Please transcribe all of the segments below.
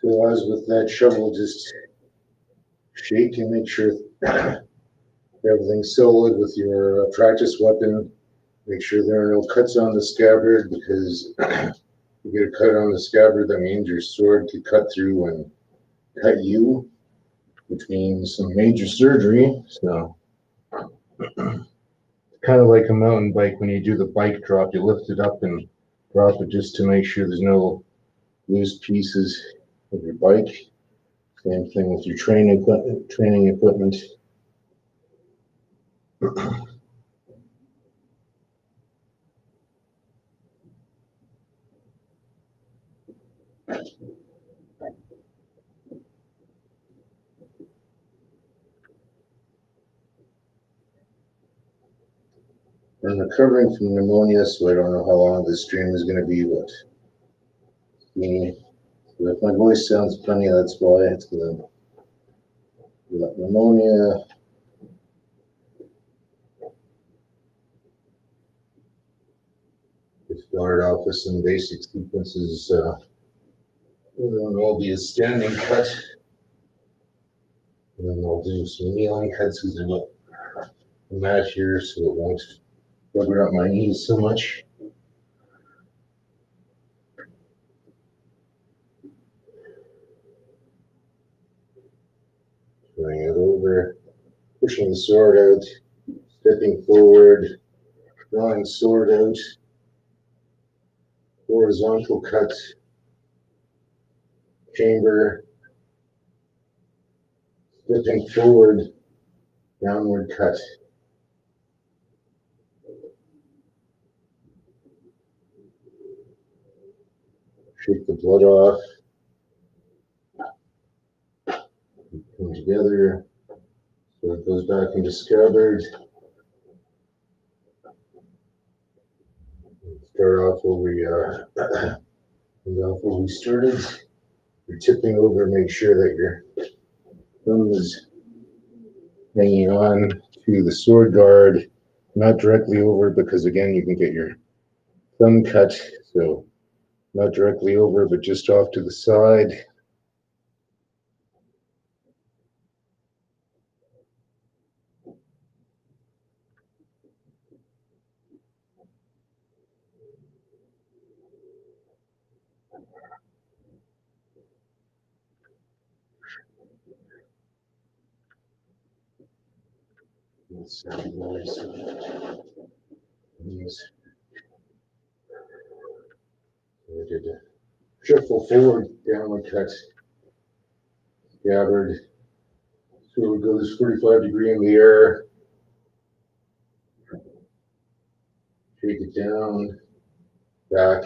So as with that shovel, just shake and make sure everything's solid with your practice weapon. Make sure there are no cuts on the scabbard, because if you get a cut on the scabbard, that means your sword could cut through and cut you, which means some major surgery. So kind of like a mountain bike, when you do the bike drop, you lift it up and drop it just to make sure there's no loose pieces of your bike. Same thing with your training equipment. I'm recovering from pneumonia, so I don't know how long this stream is going to be, but if my voice sounds funny, that's why. It's because I've got pneumonia. We start off with some basic sequences. Then I'll be a standing cut. And then I'll do some kneeling cuts because I've got a mat here, so it won't bugger up my knees so much. Turning it over, pushing the sword out, stepping forward, drawing sword out, horizontal cut, chamber, stepping forward, downward cut. Shake the blood off. Come together. So it goes back into scabbard. Start off where we started. You're tipping over, make sure that your thumb is hanging on to the sword guard, not directly over, because again, you can get your thumb cut. So not directly over, but just off to the side. Let's see, I did a shuffle forward, downward cut, scabbard. So it goes 45-degree in the air. Take it down, back.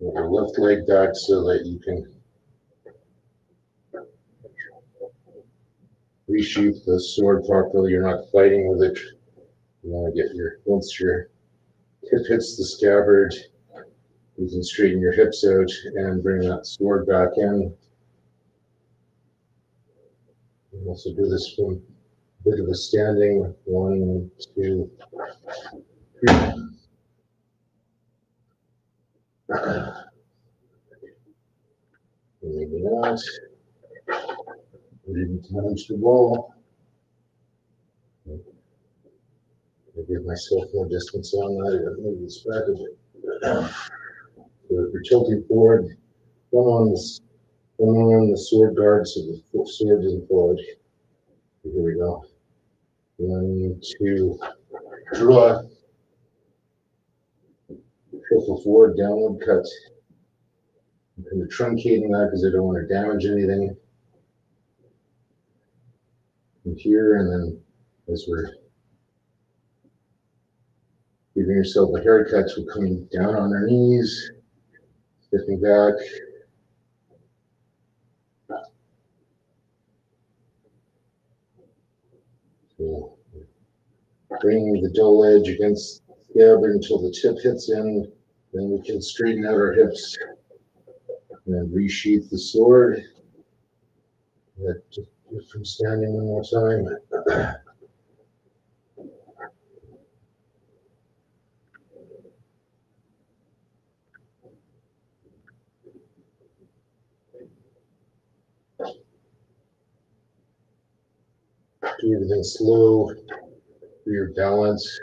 With your left leg back so that you can resheath the sword properly. You're not fighting with it. You want to get once your hip hits the scabbard, you can straighten your hips out and bring that sword back in. You also do this from a bit of a standing. 1, 2, 3. Maybe not. We didn't damage the wall. I give myself more distance on that. I got to move this back a bit. So if you're tilting forward, one on the sword guard so the sword doesn't fall out. Here we go. 1, 2, draw. Shuffle forward, downward cut. I'm kind of truncating that because I don't want to damage anything. From here, and then as we're giving yourself a haircut, we're coming down on our knees, stepping back. So bringing the dull edge against the scabbard until the tip hits in. Then we can straighten out our hips and resheath the sword. Just from standing one more time. Do everything slow for your balance.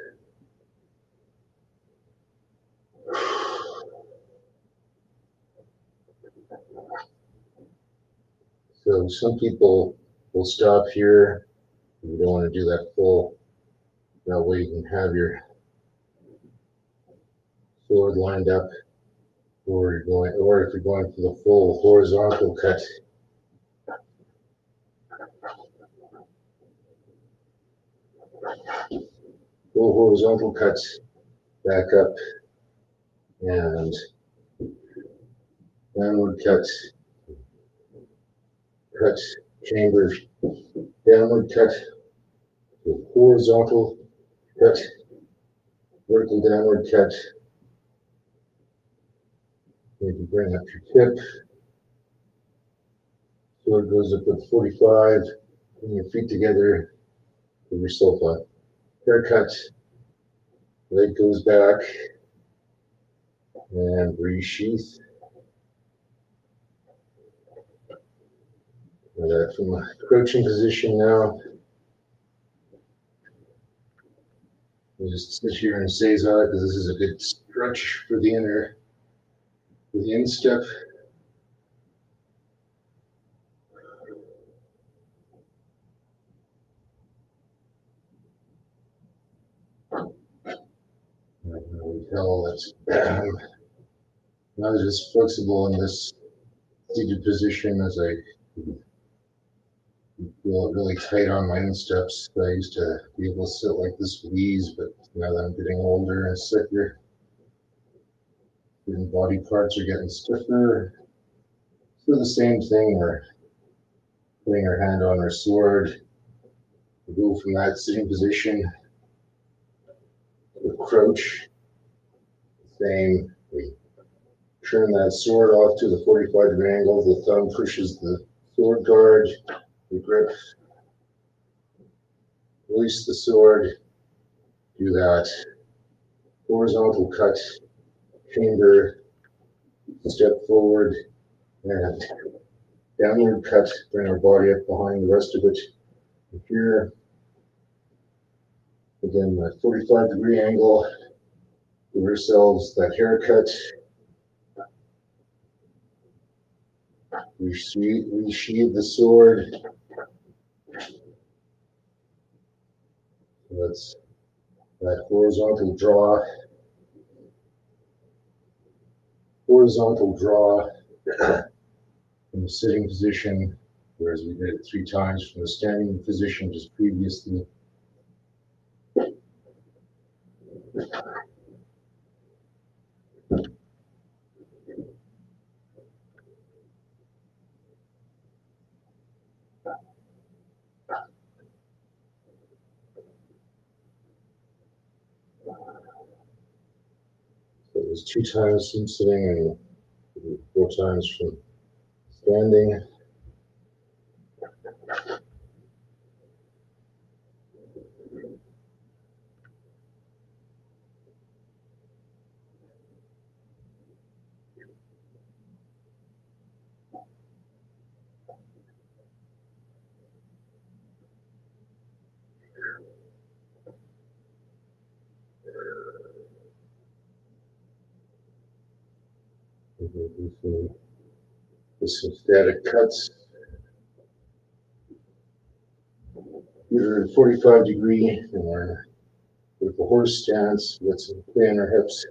So some people will stop here. You don't want to do that full. That way you can have your sword lined up, or if you're going for the full horizontal cut. Full horizontal cuts, back up, and downward cuts, chamber, downward cut, horizontal cut, vertical downward cut. Maybe bring up your tip. Sword goes up at 45. Bring your feet together. Give yourself a haircut. Leg goes back. And resheath. From a crouching position now. We'll just sit here and seize-on because this is a good stretch for the instep. We tell that not as flexible in this seated position as I feel really tight on my insteps. I used to be able to sit like this with ease, but now that I'm getting older and sicker, and body parts are getting stiffer. So the same thing, we're putting our hand on our sword. We go from that sitting position to crouch. Same, we turn that sword off to the 45-degree angle. The thumb pushes the sword guard. We grip, release the sword, do that horizontal cut, chamber, step forward, and downward cut, bring our body up behind the rest of it. And here, again, the 45-degree angle, give ourselves that haircut. Resheathe the sword. That's that horizontal draw. Horizontal draw from the sitting position, whereas we did it 3 times from the standing position just previously. So it was 2 times from sitting and 4 times from standing. Some static cuts. These are 45-degree, and we're with the horse stance. We got some play on our hips.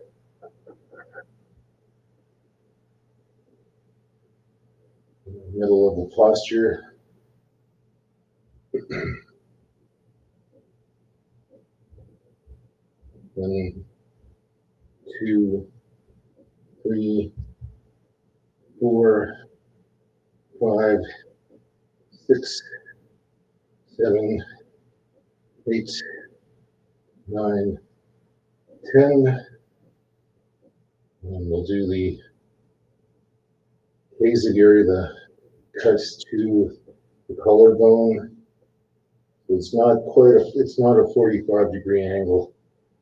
Middle of the posture. 1, 2, 3, 4, 5, 6, 7, 8, 9, 10. And we'll do the Kazagiri, the cuts to the collarbone. It's not a 45-degree angle.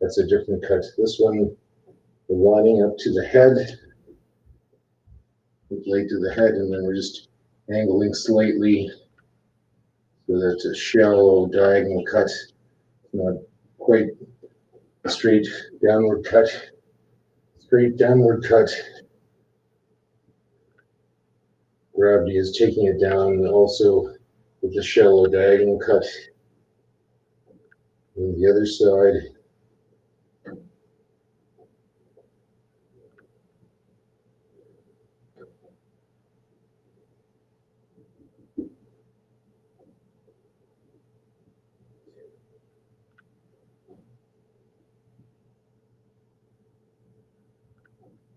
That's a different cut. This one, we're lining up to the head, blade to the head, and then we're just angling slightly so that's a shallow diagonal cut, not quite a straight downward cut. Straight downward cut. Gravity is taking it down, and also with the shallow diagonal cut. And the other side.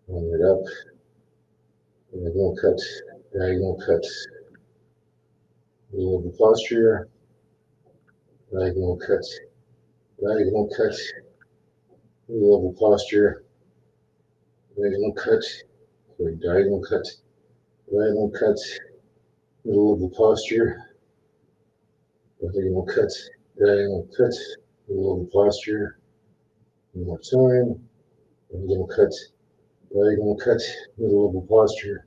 Line it up. Diagonal cut. Diagonal cut. Middle of the posture. Diagonal cut. Diagonal cut. Middle of the posture. Diagonal cut. Sorry, diagonal cut. Diagonal cut. Middle of the posture. Diagonal cut. Diagonal cut. Middle of the posture. One more time. Diagonal cut. Diagonal cut. Middle of the posture.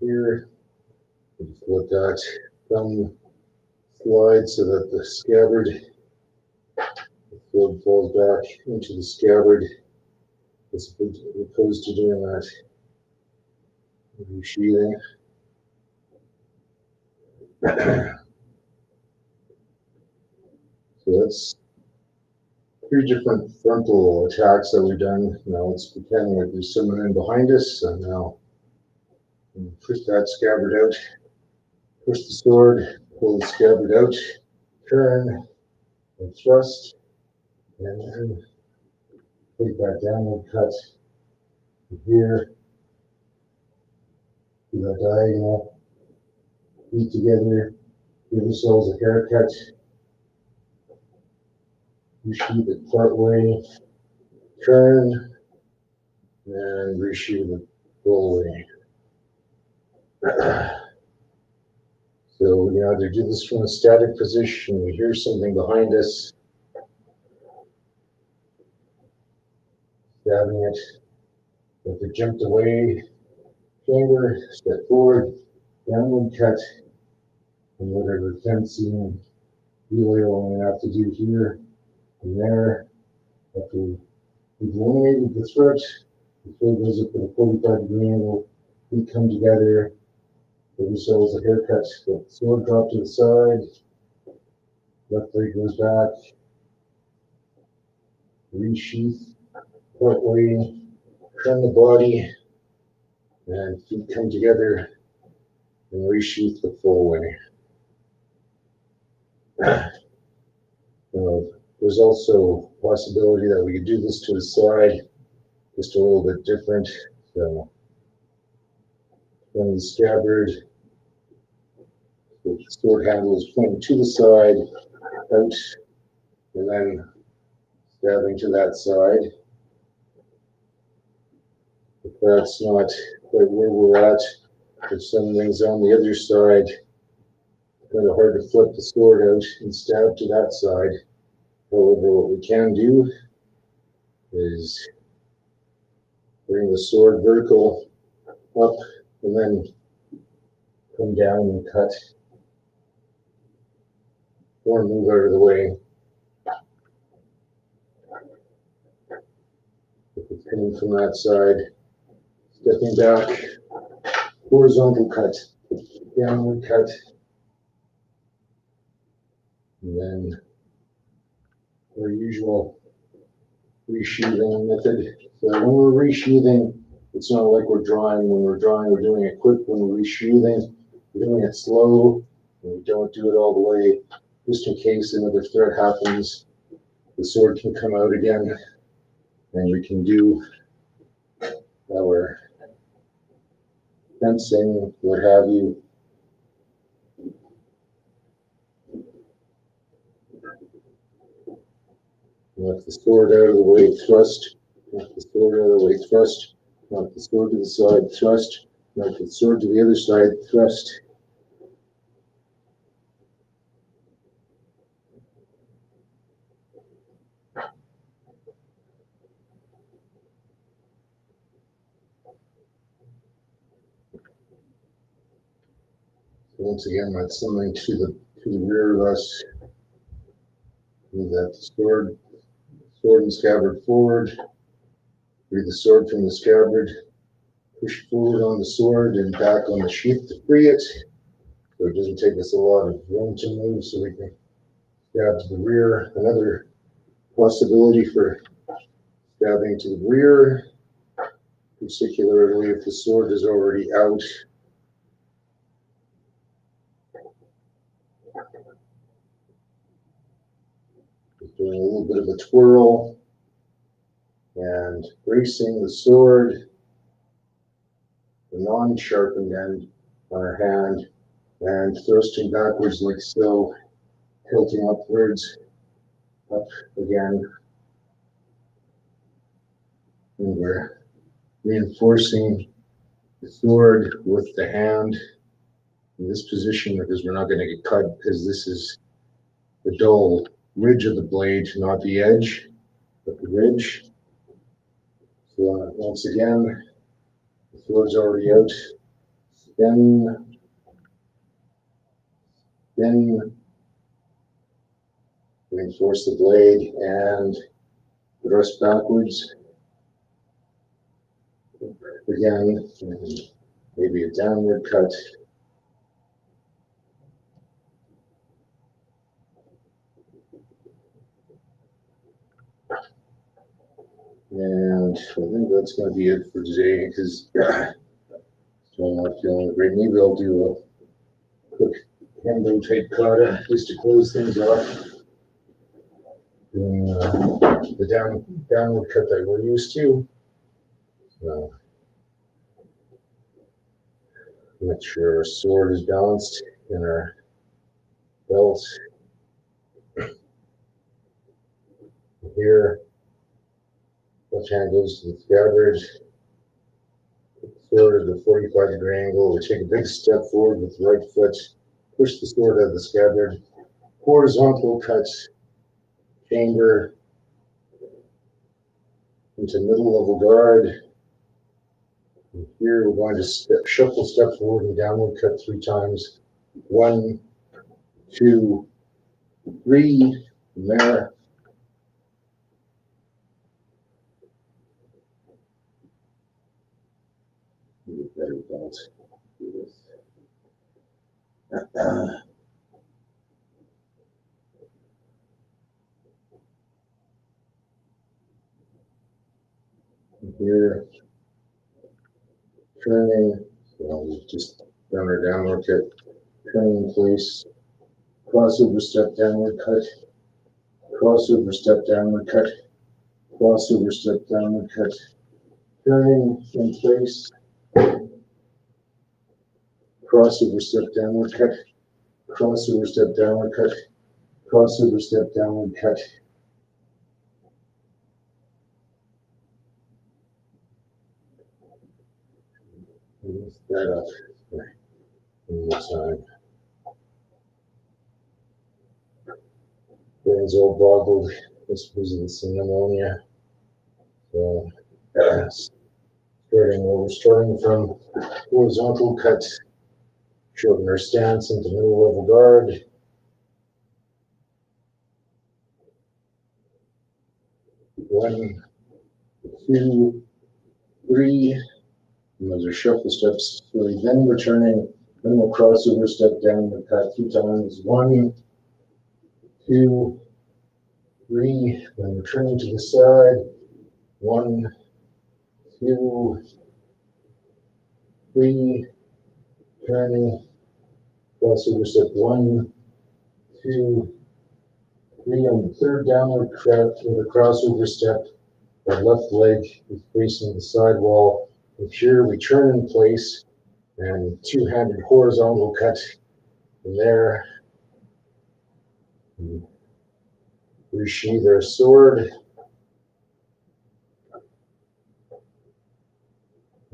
Here. Just let that thumb slide so that the scabbard, the fluid falls back into the scabbard as opposed to doing that resheathing. So that's 3 different frontal attacks that we've done. Now let's pretend like there's someone in behind us. So now push that scabbard out, push the sword, pull the scabbard out, turn and thrust, and then take that downward cut here to the diagonal, feet together, give yourselves a haircut, reshoot it part way, turn, and reshoot it full way. So we can either do this from a static position, we hear something behind us, stabbing it, if it jumped away, chamber, step forward, downward cut, and whatever fencing, relay I have to do here and there. After we've eliminated the throat, the throat goes up at a 45-degree angle, feet come together, give yourselves a haircut, the sword drop to the side, left leg goes back, resheath, part way, turn the body, and feet come together and resheath the full way. There's also a possibility that we could do this to the side, just a little bit different. So, from the scabbard, the sword handle is pointing to the side, out, and then stabbing to that side. If that's not quite where we're at, if something's on the other side, it's kind of hard to flip the sword out and stab to that side. However, what we can do is bring the sword vertical up and then come down and cut, or move out of the way. If it's coming from that side, stepping back, horizontal cut, downward cut, and then our usual resheathing method. So when we're resheathing, it's not like we're drawing. When we're drawing, we're doing it quick. When we're resheathing, we're doing it slow, and we don't do it all the way, just in case another threat happens. The sword can come out again, and we can do our fencing, what have you. Knock the sword out of the way, thrust. Knock the sword out of the way, thrust. Knock the sword to the side, thrust. Knock the sword to the other side, thrust. So Once again, that's something to the rear of us. Move that sword and scabbard forward. Free the sword from the scabbard. Push forward on the sword and back on the sheath to free it. So it doesn't take us a lot of room to move, so we can stab to the rear. Another possibility for stabbing to the rear, particularly if the sword is already out. Just doing a little bit of a twirl and bracing the sword, the non-sharpened end on our hand, and thrusting backwards like so, tilting upwards, up again. And we're reinforcing the sword with the hand in this position because we're not going to get cut, because this is the dull ridge of the blade, not the edge, but the ridge. So once again, the sword's already out. Spin, reinforce the blade and thrust backwards. Again, maybe a downward cut. And I think that's going to be it for today, because I'm not feeling great. Maybe I'll do a quick handle type kata just to close things off. Doing the downward cut that we're used to. So, make sure our sword is balanced in our belt. Here, left hand goes to the scabbard. Sword at a 45-degree angle. We take a big step forward with the right foot. Push the sword out of the scabbard. Horizontal cut, chamber into middle level guard. And here we're going to shuffle step forward and downward cut 3 times. 1, 2, 3. From there. Better belt. Do this. Here, turning. So we've just done our downward cut. Turning in place. Crossover step, downward cut. Crossover step, downward cut. Crossover step, downward cut. Turning in place. Crossover step, downward cut. Crossover step, downward cut. Crossover step, downward cut. Lift that up. One more time. Brain's all boggled just because of the pneumonia. So, we're starting from horizontal cut, shorten our stance into middle level guard. 1, 2, 3. And those are shuffle steps. So then we're turning, then we'll crossover step down the cut 2 times. 1, 2, 3. Then we're turning to the side. 1, 2, 3. Turning, crossover step 1, 2, 3. On the third downward cut with a crossover step, our left leg is facing the side wall. And here we turn in place and 2-handed horizontal cut from there. Resheath our sword.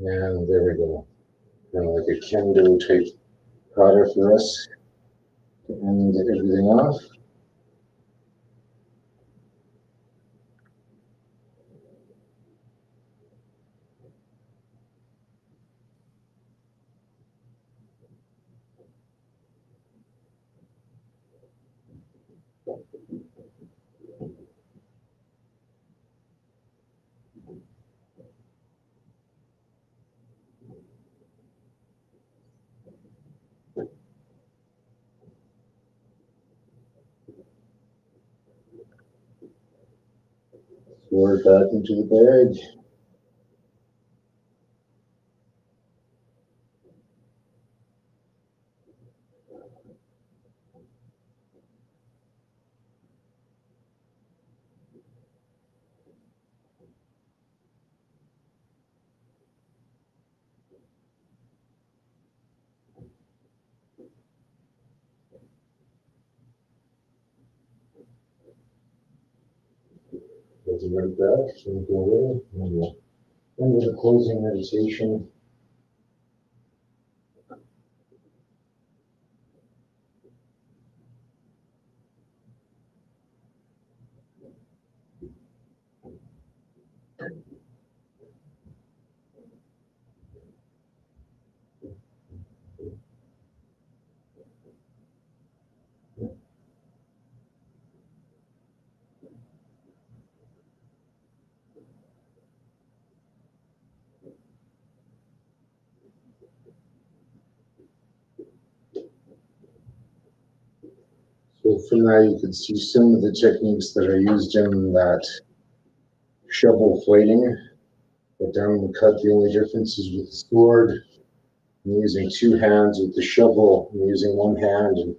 And there we go. Kind of like a kendo type kata for us to end everything off. pour it back into the bag. Let's right back, so we go away, and we'll end with a closing meditation. So from that, you can see some of the techniques that are used in that shovel fighting. But down the cut, the only difference is with the sword. I'm using two hands with the shovel. I'm using one hand and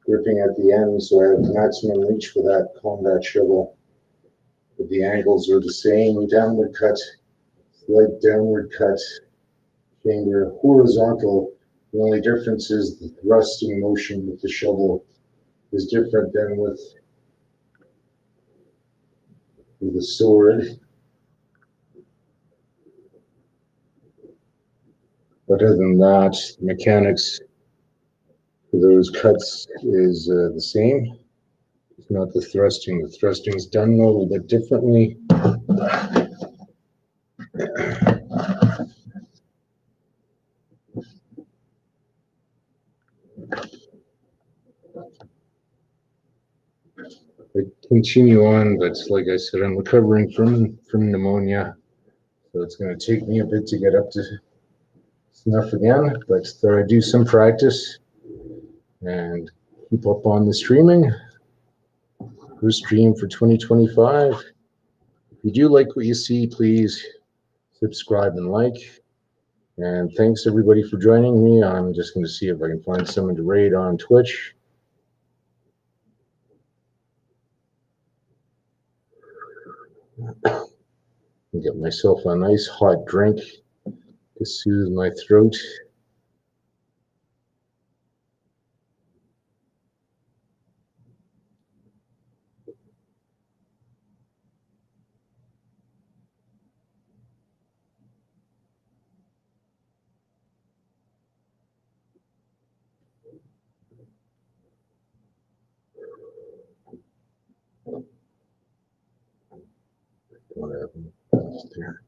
gripping at the end, so I have maximum reach for that combat shovel. But the angles are the same. Downward cut, slight downward cut, chamber, horizontal. The only difference is the thrusting motion with the shovel is different than with the sword. But other than that, the mechanics for those cuts is the same. It's not the thrusting. The thrusting is done a little bit differently. I continue on, but like I said, I'm recovering from pneumonia, so it's going to take me a bit to get up to snuff again. But I do some practice and keep up on the streaming. Restream for 2025. If you do like what you see, please subscribe and like. And thanks everybody for joining me. I'm just going to see if I can find someone to raid on Twitch. And get myself a nice hot drink to soothe my throat. Whatever. There.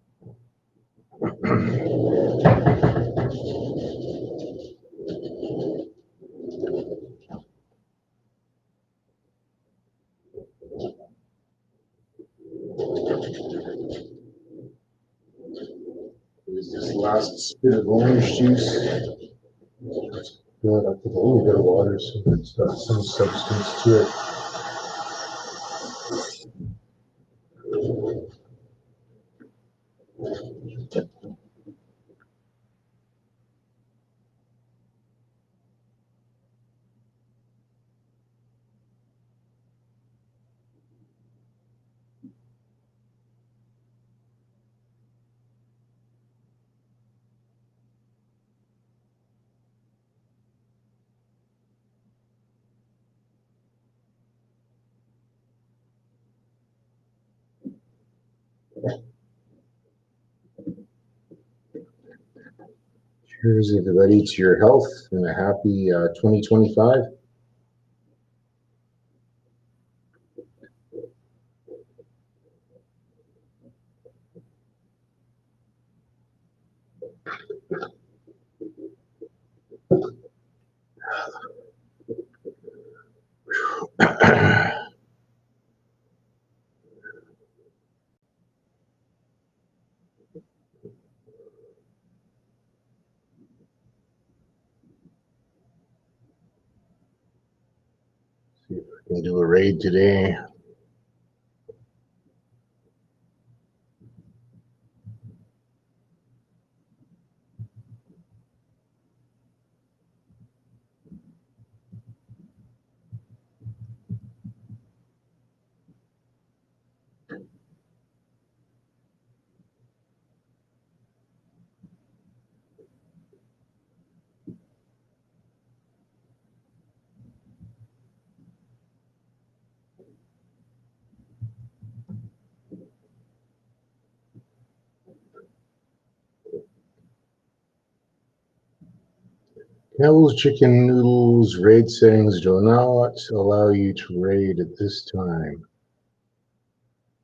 There's this last spit of orange juice. Fill it up with a little bit of water so that it's got some substance to it. Cheers, everybody, to your health and a happy 2025. See if I can do a raid today. Campbell's Chicken Noodles raid settings do not allow you to raid at this time.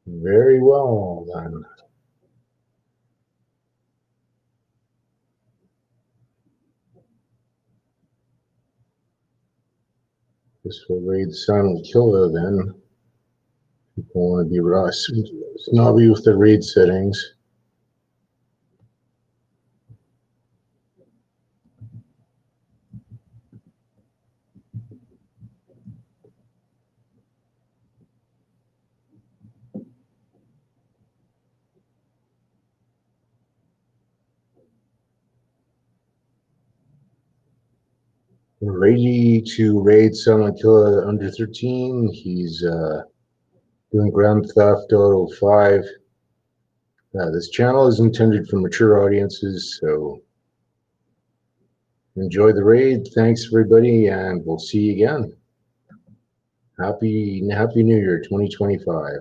Very well then. This will raid Silent Killer then. People want to be snobby with the raid settings. Ready to raid Silent Killer under 13. He's doing Grand Theft Auto 5. This channel is intended for mature audiences, so enjoy the raid. Thanks, everybody, and we'll see you again. Happy New Year 2025.